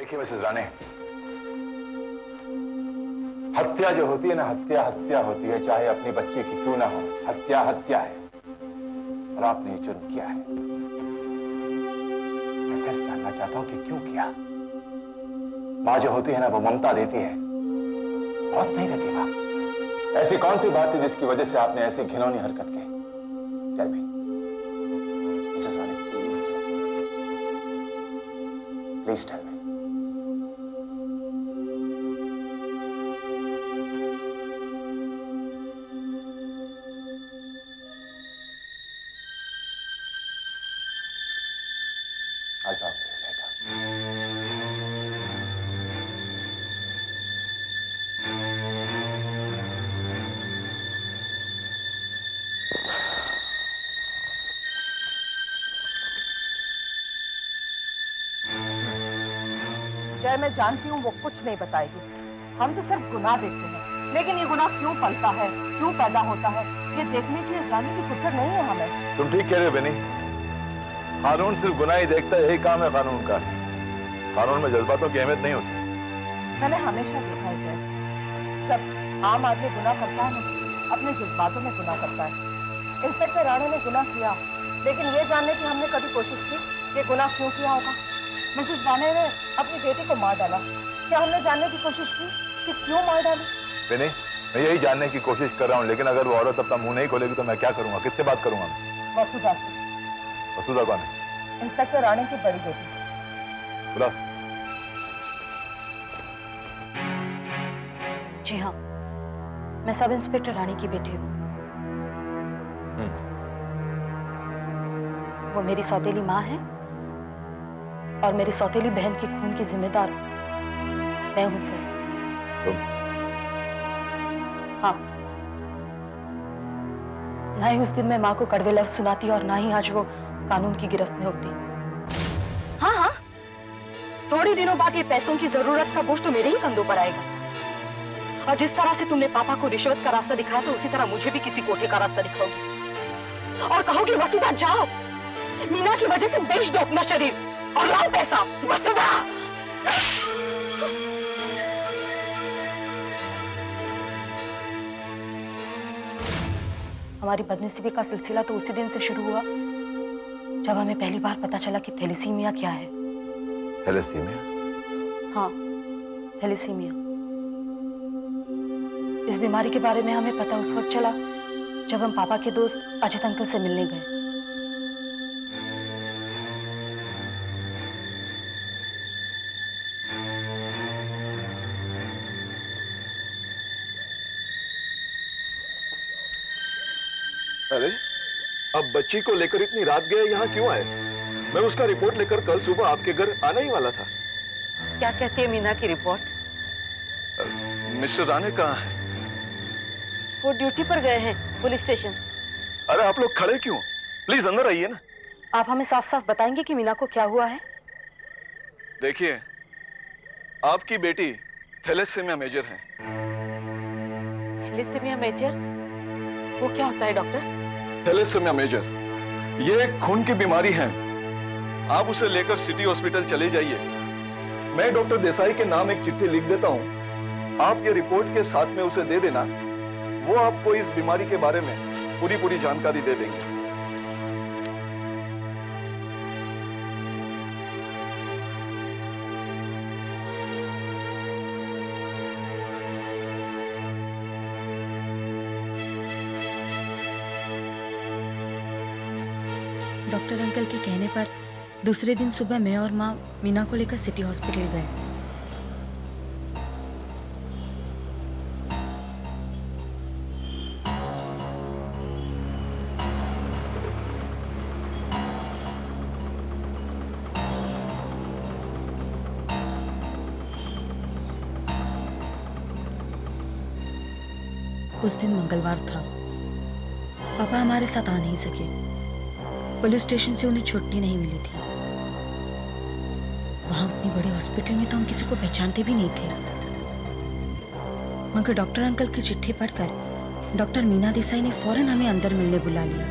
देखिए मिसेस राणे, हत्या जो होती है ना, हत्या हत्या होती है, चाहे अपनी बच्ची की क्यों ना हो। हत्या हत्या है और आपने ये जुर्म किया है। मैं सिर्फ जानना चाहता हूं कि क्यों किया। मां जो होती है ना, वो ममता देती है, बहुत नहीं देती मां। ऐसी कौन सी बात थी जिसकी वजह से आपने ऐसी घिनौनी हरकत की? Tell me Mrs Rane, please please tell me. I'll talk to you later. जय, मैं जानती हूँ वो कुछ नहीं बताएगी। हम तो सिर्फ गुनाह देखते हैं, लेकिन ये गुनाह क्यों पलता है, क्यों पैदा होता है, ये देखने की या जानने की फुर्सत नहीं है हमें। तुम ठीक कह रहे हो बेनी। कानून सिर्फ गुनाह ही देखता है, यही काम है कानून का। कानून में जज्बातों की अहमियत नहीं होती। मैंने हमेशा देखा है जय, जब आम आदमी गुनाह करता है ना, अपने जज्बातों में गुनाह करता है। इंस्पेक्टर राणे ने गुनाह किया, लेकिन ये जानने की हमने कभी कोशिश की कि गुनाह क्यों किया होगा। मिसेस राणे ने अपनी बेटी को मार डाला, क्या हमने जानने की कोशिश की कि क्यों मार डाली? बेनी, मैं यही जानने की कोशिश कर रहा हूँ, लेकिन अगर वो औरत अपना मुंह नहीं खोलेगी तो मैं क्या करूंगा, किससे बात करूंगा? वसुधा से। वसुधा कौन है? इंस्पेक्टर राणे की बड़ी बेटी। बुला। जी हाँ, मैं सब इंस्पेक्टर राणी की बेटी हूँ। वो मेरी सौतेली माँ है और मेरी सौतेली बहन की खून की जिम्मेदार मैं हूँ सर। तुम? हाँ, ना ही उस दिन मैं माँ को कड़वे लफ्ज सुनाती और ना ही आज वो कानून की गिरफ्त में होती। हाँ हाँ, थोड़े दिनों बाद ये पैसों की जरूरत का बोझ तो मेरे ही कंधों पर आएगा। और जिस तरह से तुमने पापा को रिश्वत का रास्ता दिखाया था, उसी तरह मुझे भी किसी कोठे का रास्ता दिखाओगी और कहोगी वसुधा जाओ, मीना की वजह से बेच दो अपना शरीर और लाओ पैसा। वसुधा! हमारी बदनसीबी का सिलसिला तो उसी दिन से शुरू हुआ जब हमें पहली बार पता चला कि थैलेसीमिया क्या है। थैलेसीमिया? हाँ, थैलेसीमिया। इस बीमारी के बारे में हमें पता उस वक्त चला जब हम पापा के दोस्त अजित अंकल से मिलने गए। अरे, अब बच्ची को लेकर इतनी रात गए यहाँ क्यों आए? मैं उसका रिपोर्ट लेकर कल सुबह आपके घर आना ही वाला था। क्या कहती है मीना की रिपोर्ट? मिस्टर राणे कहाँ है? वो ड्यूटी पर गए हैं, पुलिस स्टेशन। अरे आप लोग खड़े क्यों? प्लीज अंदर आइए ना। आप हमें साफ साफ बताएंगे कि मीना को क्या हुआ है? देखिए, आपकी बेटी थैलेसीमिया मेजर है। Thalassemia major? वो क्या होता है डॉक्टर? थैलेसीमिया मेजर ये एक खून की बीमारी है। आप उसे लेकर सिटी हॉस्पिटल चले जाइए। मैं डॉक्टर देसाई के नाम एक चिट्ठी लिख देता हूँ, आप ये रिपोर्ट के साथ में उसे दे देना। वो आपको इस बीमारी के बारे में पूरी जानकारी दे देंगे। डॉक्टर अंकल के कहने पर दूसरे दिन सुबह मैं और माँ मीना को लेकर सिटी हॉस्पिटल गए। उस दिन मंगलवार था। पापा हमारे साथ आ नहीं सके। पुलिस स्टेशन से उन्हें छुट्टी नहीं मिली थी। वहां उतनी बड़ी हॉस्पिटल में तो हम किसी को पहचानते भी नहीं थे। मगर डॉक्टर अंकल की चिट्ठी पढ़कर डॉक्टर मीना देसाई ने फौरन हमें अंदर मिलने बुला लिया।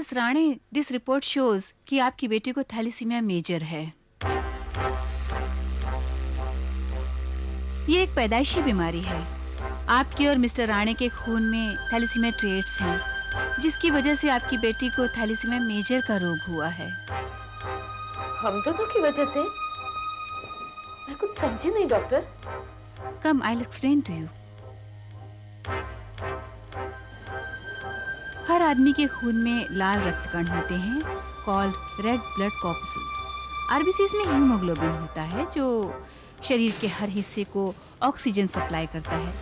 Mrs Rane, this report shows कि आपकी बेटी को थैलेसीमिया मेजर है। ये एक पैदाइशी बीमारी है। आपकी और मिस्टर राणे के खून में थैलेसीमिया ट्रेट्स हैं, जिसकी वजह से आपकी बेटी को थैलेसीमिया मेजर का रोग हुआ है। हम दोनों की वजह से? मैं कुछ समझी नहीं doctor. Come, I will explain to you. हर आदमी के खून में लाल रक्त कण होते हैं, called red blood corpuscles. RBCs में हीमोग्लोबिन होता है, जो शरीर के हर हिस्से को ऑक्सीजन सप्लाई करता है,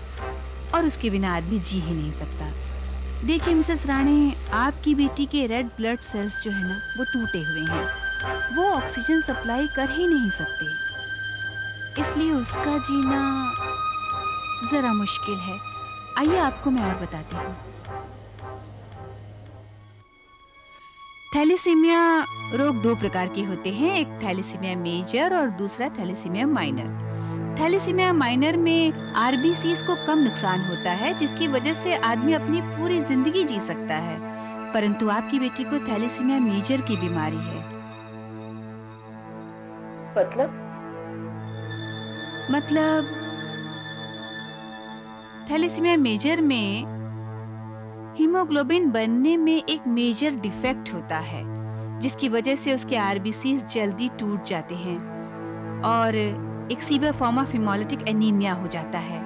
और उसके बिना आदमी जी ही नहीं सकता। देखिए मिसेस राणे, आपकी बेटी के रेड ब्लड सेल्स जो है ना, वो टूटे हुए हैं। वो ऑक्सीजन सप्लाई कर ही नहीं सकते, इसलिए उसका जीना जरा मुश्किल है। आइए आपको मैं और बताती हूँ। थैलेसीमिया रोग दो प्रकार के होते हैं, एक थैलेसीमिया मेजर और दूसरा थैलेसीमिया माइनर। थैलेसीमिया माइनर में आरबीसीज को कम नुकसान होता है, जिसकी वजह से आदमी अपनी पूरी जिंदगी जी सकता है। परंतु आपकी बेटी को थैलेसीमिया मेजर की बीमारी है। मतलब थैलेसीमिया मेजर में हीमोग्लोबिन बनने में एक मेजर डिफेक्ट होता है, जिसकी वजह से उसके आरबीसीज जल्दी टूट जाते हैं और एक severe form of haemolytic anaemia हो जाता है।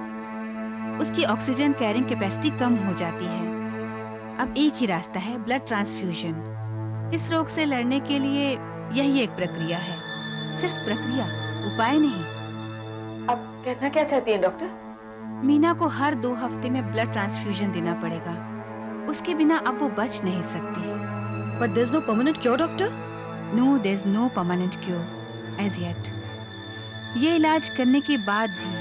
उसकी ऑक्सीजन कैरिंग कैपेसिटी कम हो जाती है। अब एक ही रास्ता है, ब्लड ट्रांसफ्यूजन। इस रोग से लड़ने के लिए यही एक प्रक्रिया है, सिर्फ प्रक्रिया, उपाय नहीं। आप कहना क्या चाहती हैं डॉक्टर? मीना को हर 2 हफ्ते में ब्लड ट्रांसफ्यूजन देना पड़ेगा। उसके बिना अब वो बच नहीं सकती। But there's no permanent cure, doctor? No, there's no permanent cure as yet. ये इलाज करने के बाद भी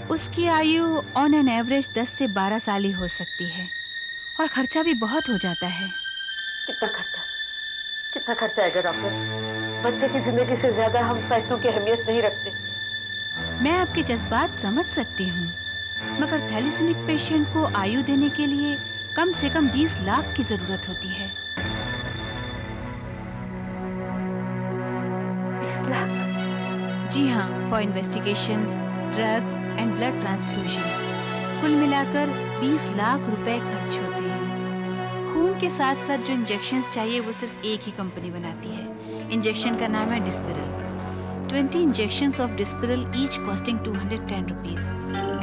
उसकी आयु ऑन एन एवरेज 10 से 12 साल ही हो सकती है, और खर्चा भी बहुत हो जाता है। कितना खर्चा आएगा डॉक्टर? बच्चे की जिंदगी से ज्यादा हम पैसों की अहमियत नहीं रखते। मैं आपके जज्बात समझ सकती हूँ, मगर थैलेसीमिक पेशेंट को आयु देने के लिए कम से कम 20 लाख की जरूरत होती है। 20 लाख? जी हाँ, for investigations, drugs and blood transfusion. कुल मिलाकर 20 लाख रुपए खर्च होते हैं। खून के साथ साथ जो इंजेक्शंस चाहिए वो सिर्फ एक ही कंपनी बनाती है। इंजेक्शन का नाम है Dispiril. 20 injections of Dispiril each costing 210 rupees.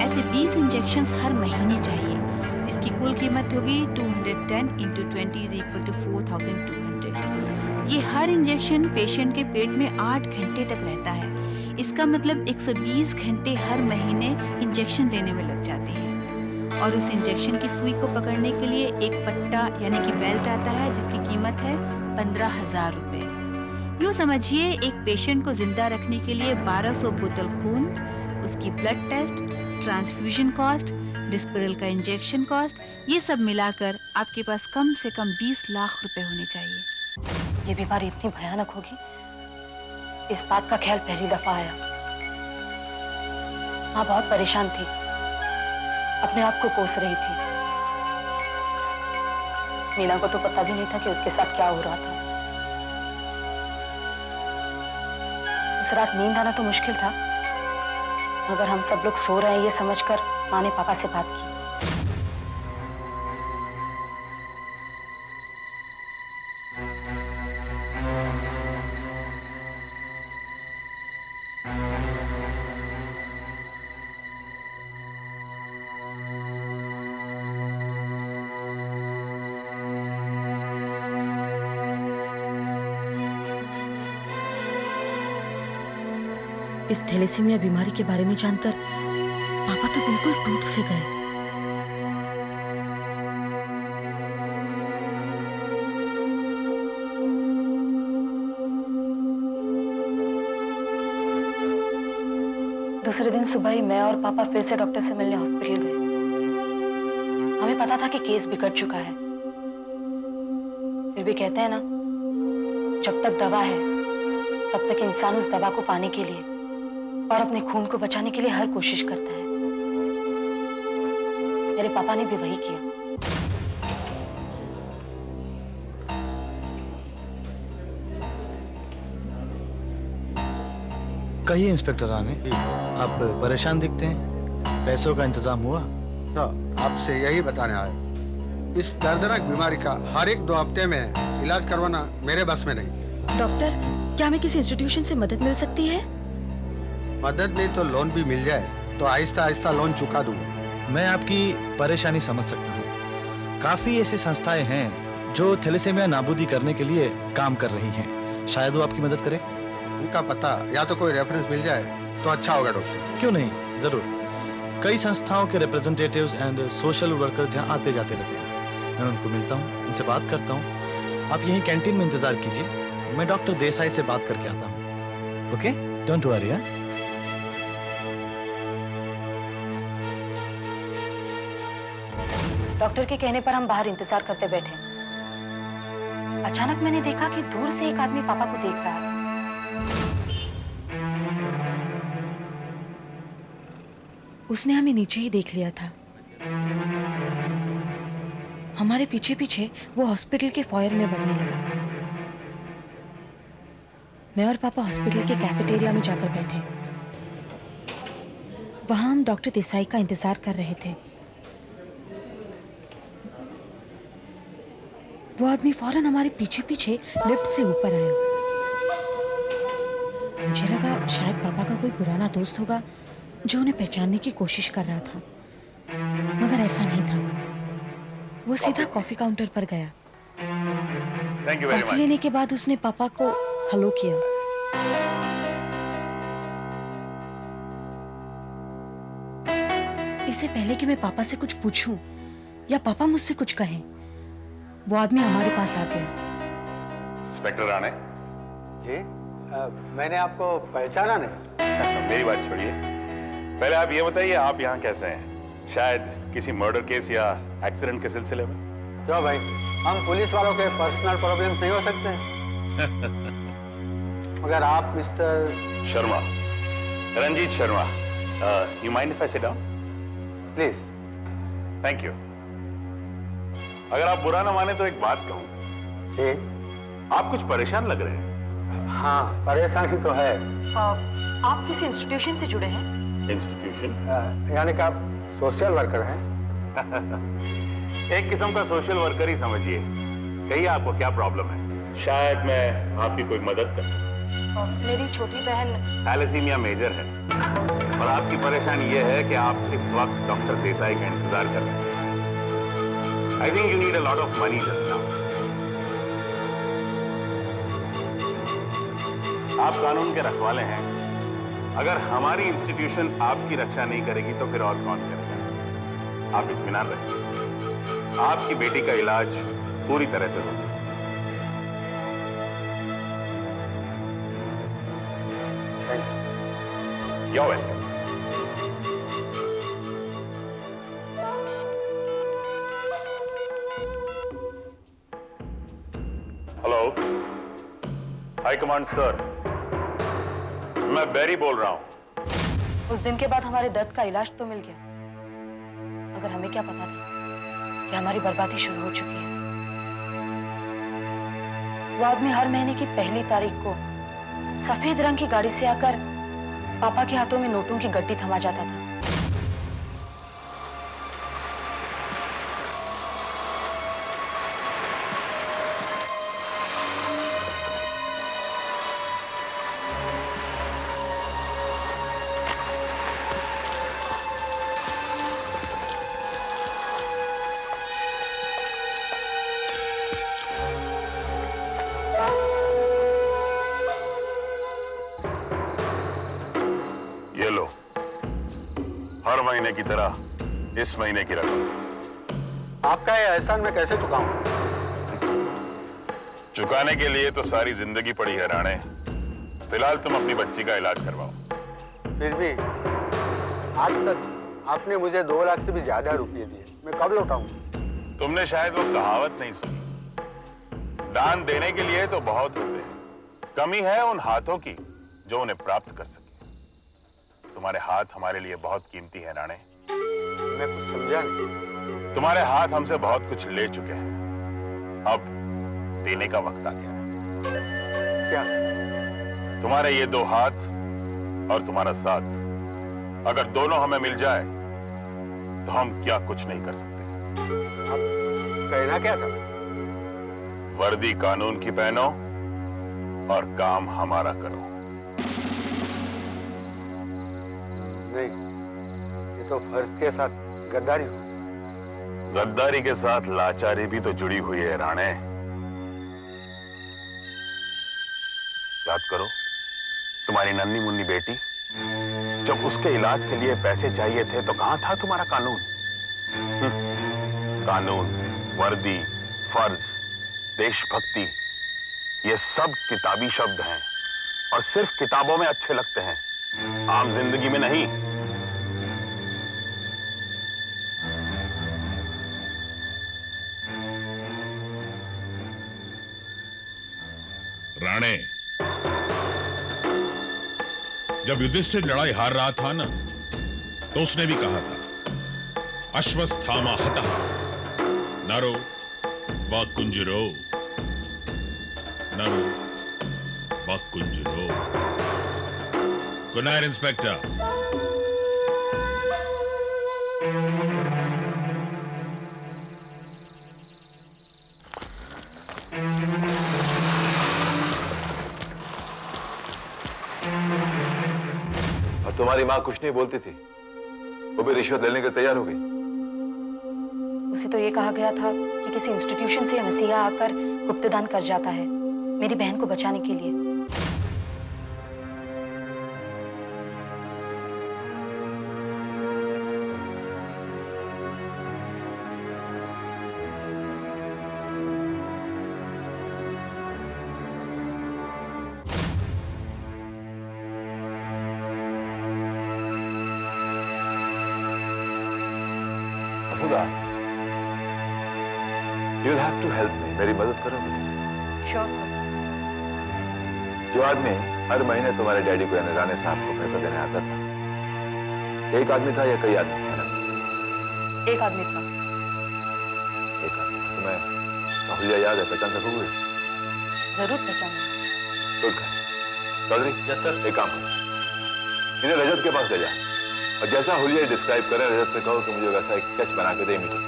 ऐसे 20 इंजेक्शंस हर महीने चाहिए, जिसकी कुल कीमत होगी 210 × 20 = 4200। ये हर इंजेक्शन पेशेंट के पेट में 8 घंटे तक रहता है। इसका मतलब 120 घंटे हर महीने इंजेक्शन देने में लग जाते हैं। और उस इंजेक्शन की सुई को पकड़ने के लिए एक पट्टा यानी कि बेल्ट आता है, जिसकी कीमत है 15,000 रुपए। यूँ समझिए, एक पेशेंट को जिंदा रखने के लिए 1200 बोतल खून, उसकी ब्लड टेस्ट, ट्रांसफ्यूजन कॉस्ट, डिस्पिरिल का इंजेक्शन कॉस्ट, ये सब मिलाकर आपके पास कम से कम 20 लाख रुपए होने चाहिए। ये बीमारी इतनी भयानक होगी, इस बात का ख्याल पहली दफा आया। माँ बहुत परेशान थी, अपने आप को कोस रही थी। मीना को तो पता भी नहीं था कि उसके साथ क्या हो रहा था। उस रात नींद आना तो मुश्किल था, मगर हम सब लोग सो रहे हैं ये समझकर माँ ने पापा से बात की। इस थैलेसीमिया बीमारी के बारे में जानकर पापा तो बिल्कुल टूट से गए। दूसरे दिन सुबह ही मैं और पापा फिर से डॉक्टर से मिलने हॉस्पिटल गए। हमें पता था कि केस बिगड़ चुका है, फिर भी कहते हैं ना, जब तक दवा है तब तक इंसान उस दवा को पाने के लिए और अपने खून को बचाने के लिए हर कोशिश करता है। मेरे पापा ने भी वही किया। कहिए इंस्पेक्टर राणे, आप परेशान दिखते हैं। पैसों का इंतजाम हुआ? तो आपसे यही बताने आए, इस दर्दनाक बीमारी का हर एक 2 हफ्ते में इलाज करवाना मेरे बस में नहीं। डॉक्टर, क्या हमें किसी इंस्टीट्यूशन से मदद मिल सकती है? मदद नहीं तो लोन भी मिल जाए तो आहिस्ता आहिस्ता लोन चुका दूंगा। मैं आपकी परेशानी समझ सकता हूँ। काफी ऐसी संस्थाएं हैं जो थैलेसीमिया नाबूदी करने के लिए काम कर रही हैं। शायद वो आपकी मदद करे। उनका पता या तो कोई रेफरेंस मिल जाए तो अच्छा होगा डॉक्टर। क्यों नहीं, जरूर। कई संस्थाओं के रिप्रेजेंटेटिव्स एंड सोशल वर्कर्स यहाँ आते जाते रहते हैं। मैं उनको मिलता हूँ, उनसे बात करता हूँ। आप यहीं कैंटीन में इंतजार कीजिए, मैं डॉक्टर देसाई से बात करके आता हूँ। Okay, don't worry. डॉक्टर के कहने पर हम बाहर इंतजार करते बैठे। अचानक मैंने देखा कि दूर से एक आदमी पापा को देख रहा है। उसने हमें नीचे ही देख लिया था। हमारे पीछे पीछे वो हॉस्पिटल के फॉयर में बढ़ने लगा। मैं और पापा हॉस्पिटल के कैफेटेरिया में जाकर बैठे। वहां हम डॉक्टर देसाई का इंतजार कर रहे थे। वो आदमी फौरन हमारे पीछे पीछे लिफ्ट से ऊपर आया। मुझे लगा शायद पापा का कोई पुराना दोस्त होगा जो उन्हें पहचानने की कोशिश कर रहा था, मगर ऐसा नहीं था। वो सीधा कॉफी काउंटर पर गया। कॉफी लेने के बाद उसने पापा को हेलो किया। इससे पहले कि मैं पापा से कुछ पूछूं या पापा मुझसे कुछ कहें, वो आदमी हमारे पास आ गया। इंस्पेक्टर राणे। जी, मैंने आपको पहचाना नहीं। मेरी बात छोड़िए, पहले आप ये बताइए आप यहाँ कैसे हैं? शायद किसी मर्डर केस या एक्सीडेंट के सिलसिले में? क्यों भाई, हम पुलिस वालों के पर्सनल प्रॉब्लम्स नहीं हो सकते? मगर आप Mr Sharma, Ranjeet Sharma, you mind if I sit down? Please. Thank you. अगर आप बुरा ना माने तो एक बात कहूं। जी। आप कुछ परेशान लग रहे हैं। हाँ, परेशानी तो है। आप किसी इंस्टीट्यूशन से जुड़े हैं? इंस्टीट्यूशन? यानी कि आप सोशल वर्कर हैं? एक किस्म का सोशल वर्कर ही समझिए। कहिए आपको क्या प्रॉब्लम है? शायद मैं आपकी कोई मदद कर सकूं। मेरी छोटी बहन थैलेसीमिया मेजर है और आपकी परेशानी यह है कि आप इस वक्त डॉक्टर देसाई का इंतजार कर रहे हैं। I think you need a lot of money just now. आप कानून के रखवाले हैं। अगर हमारी इंस्टीट्यूशन आपकी रक्षा नहीं करेगी तो फिर और कौन करेगा? आप इत्मीनान रखिए, आपकी बेटी का इलाज पूरी तरह से होगा। You're welcome. Hello, high command sir, मैं बैरी बोल रहा हूं। उस दिन के बाद हमारे दर्द का इलाज तो मिल गया, मगर हमें क्या पता था कि हमारी बर्बादी शुरू हो चुकी है। वो आदमी हर महीने की पहली तारीख को सफेद रंग की गाड़ी से आकर पापा के हाथों में नोटों की गड्डी थमा जाता था। ये लो, हर महीने की तरह इस महीने की रकम। आपका ये एहसान मैं कैसे चुकाऊं? चुकाने के लिए तो सारी जिंदगी पड़ी है राणे। फिलहाल तुम अपनी बच्ची का इलाज करवाओ। फिर भी आज तक आपने मुझे 2 लाख से भी ज्यादा रुपये दिए, मैं कब लौटाऊं? तुमने शायद वो कहावत नहीं सुनी, दान देने के लिए तो बहुत होते हैं, कमी है उन हाथों की जो उन्हें प्राप्त कर सके। तुम्हारे हाथ हमारे लिए बहुत कीमती है राणे। मैं कुछ समझा नहीं। तुम्हारे हाथ हमसे बहुत कुछ ले चुके हैं, अब देने का वक्त आ गया है। क्या? तुम्हारे ये 2 हाथ और तुम्हारा साथ। अगर दोनों हमें मिल जाए तो हम क्या कुछ नहीं कर सकते। कहना क्या था? वर्दी कानून की पहनो और काम हमारा करो। नहीं, ये तो फर्ज के साथ गद्दारी हो। गद्दारी के साथ लाचारी भी तो जुड़ी हुई है राणे। याद करो तुम्हारी नन्ही मुन्नी बेटी, जब उसके इलाज के लिए पैसे चाहिए थे तो कहां था तुम्हारा कानून? कानून, वर्दी, फर्ज, देशभक्ति, ये सब किताबी शब्द हैं और सिर्फ किताबों में अच्छे लगते हैं, आम जिंदगी में नहीं। राणे, जब युधिष्ठिर लड़ाई हार रहा था ना, तो उसने भी कहा था अश्वत्थामा हतः नरो व कुंजरो, नरो व कुंजरो। Good night inspector. तुम्हारी माँ कुछ नहीं बोलती थी, वो भी रिश्वत लेने के तैयार हो गई। उसे तो ये कहा गया था कि किसी इंस्टीट्यूशन से मसीहा आकर गुप्तदान कर जाता है मेरी बहन को बचाने के लिए। You'll have to help me. मेरी मदद करोगे? Sure sir. जो आदमी हर महीने तुम्हारे डैडी को यानी राणे साहब को पैसा देने आता था, एक आदमी था या कई आदमी थे? एक आदमी था। एक आदमी। तुम्हें हुलिया याद है? पहचान सकोगे? जरूर पहचाना। गुड। चौधरी। Yes sir. एक काम करो, इन्हें रजत के पास ले जा और जैसा हुलिया डिस्क्राइब करे रजत से कहो कि मुझे वैसा एक स्केच बना के दे इमीडिएट।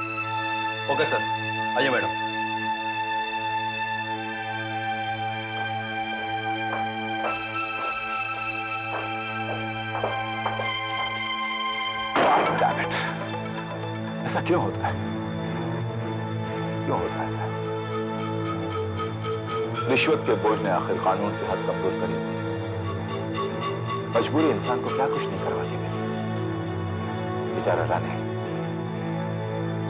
ओके सर, आइए मैडम। Damn it. ऐसा क्यों होता है? क्यों होता है ऐसा? रिश्वत के बोझ ने आखिर कानून की हद कमजोर करी। मजबूरी इंसान को क्या कुछ नहीं करवाती मेरी। बेचारा राणे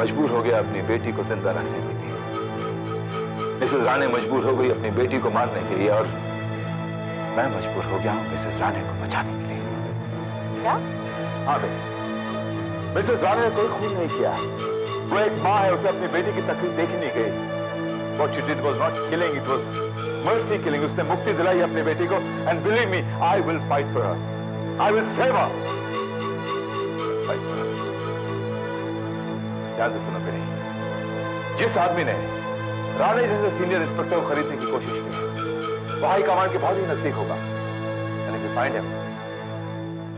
मजबूर हो गया अपनी बेटी को जिंदा रखने के लिए। मिसेस राणे मजबूर हो गई अपनी बेटी को मारने के लिए और मैं मजबूर हो गया हूं मिसेस राणे को बचाने के लिए। क्या? हाँ बेटी, मिसेस राणे ने कोई खून नहीं किया। वो एक माँ है, उसे अपनी बेटी की तकलीफ देखी नहीं गई। What she did was not killing, it was mercy killing. उसने मुक्ति दिलाई अपनी बेटी को and believe me, I will fight for her. I will save her. Fight for her. ध्यान से सुनो बेटी, जिस आदमी ने राणे जैसे सीनियर इंस्पेक्टर को खरीदने की कोशिश की, वो हाई कमांड के बहुत ही नजदीक होगा। And if you find him,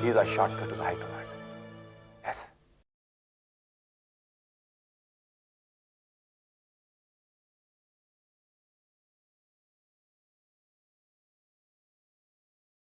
he is a shortcut to the high command.